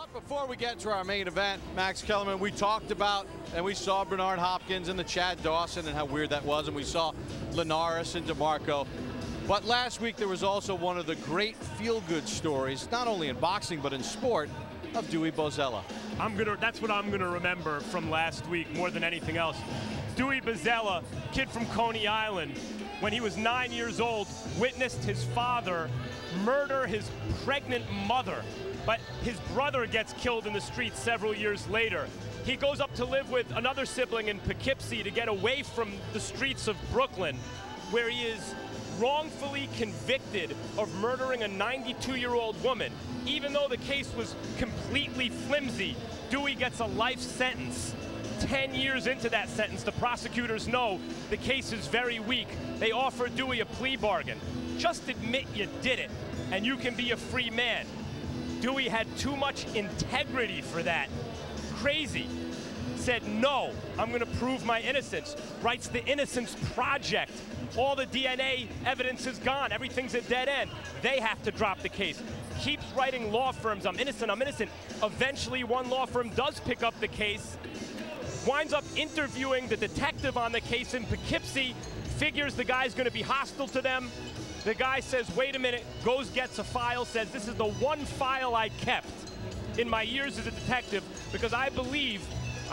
But before we get to our main event, Max Kellerman, we talked about and we saw Bernard Hopkins and the Chad Dawson and how weird that was, and we saw Linares and DeMarco. But last week there was also one of the great feel-good stories, not only in boxing but in sport, of Dewey Bozella. That's what I'm gonna remember from last week more than anything else. Dewey Bozella, kid from Coney Island, when he was 9 years old, witnessed his father murder his pregnant mother. But his brother gets killed in the streets several years later. He goes up to live with another sibling in Poughkeepsie to get away from the streets of Brooklyn, where he is wrongfully convicted of murdering a 92-year-old woman. Even though the case was completely flimsy, Dewey gets a life sentence. 10 years into that sentence, the prosecutors know the case is very weak. They offer Dewey a plea bargain. Just admit you did it, and you can be a free man. Dewey had too much integrity for that. Crazy. Said, no, I'm gonna prove my innocence. Writes the Innocence Project. All the DNA evidence is gone. Everything's a dead end. They have to drop the case. Keeps writing law firms, I'm innocent, I'm innocent. Eventually, one law firm does pick up the case, winds up interviewing the detective on the case in Poughkeepsie, figures the guy's gonna be hostile to them. The guy says, wait a minute, goes, gets a file, says, this is the one file I kept in my years as a detective because I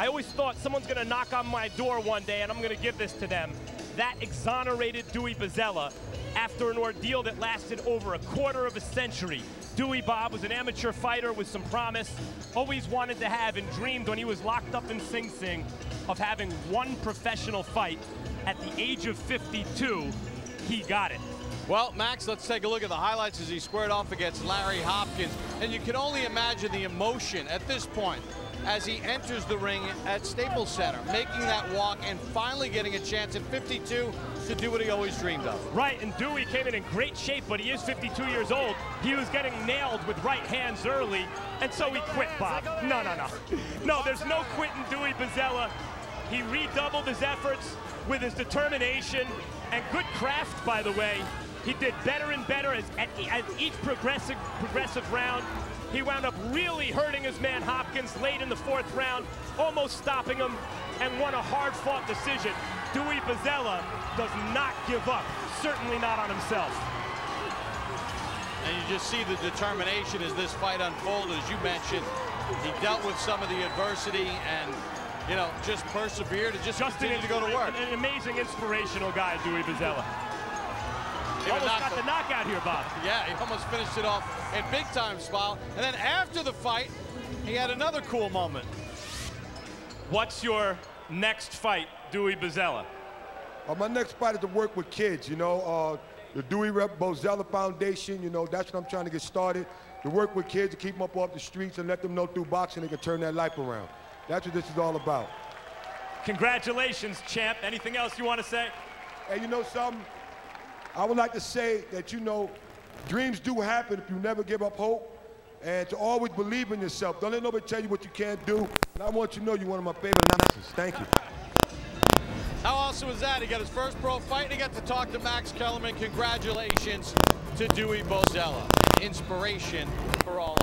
always thought someone's gonna knock on my door one day and I'm gonna give this to them. That exonerated Dewey Bozella after an ordeal that lasted over a quarter of a century. Dewey Bob was an amateur fighter with some promise, always wanted to have and dreamed when he was locked up in Sing Sing of having one professional fight. At the age of 52, he got it. Well, Max, let's take a look at the highlights as he squared off against Larry Hopkins. And you can only imagine the emotion at this point as he enters the ring at Staples Center, making that walk and finally getting a chance at 52 to do what he always dreamed of. Right, and Dewey came in great shape, but he is 52 years old. He was getting nailed with right hands early, and so he quit, Bob. No. No, there's no quitting Dewey Bozella. He redoubled his efforts with his determination and good craft, by the way. He did better and better as each progressive round. He wound up really hurting his man Hopkins late in the fourth round, almost stopping him, and won a hard-fought decision. Dewey Bozella does not give up, certainly not on himself. And you just see the determination as this fight unfolded, as you mentioned. He dealt with some of the adversity and, you know, just persevered and just continued to go to work. An amazing, inspirational guy, Dewey Bozella. Almost got the knockout here, Bob. Yeah, he almost finished it off in big-time style. And then after the fight, he had another cool moment. What's your next fight, Dewey Bozella? My next fight is to work with kids, you know. The Dewey Bozella Foundation, you know, that's what I'm trying to get started. To work with kids, to keep them up off the streets and let them know through boxing they can turn their life around. That's what this is all about. Congratulations, champ. Anything else you want to say? Hey, you know something? I would like to say that, you know, dreams do happen if you never give up hope, and to always believe in yourself. Don't let nobody tell you what you can't do. And I want you to know you're one of my favorite announcers. Thank you. How awesome was that? He got his first pro fight, and he got to talk to Max Kellerman. Congratulations to Dewey Bozella. Inspiration for all.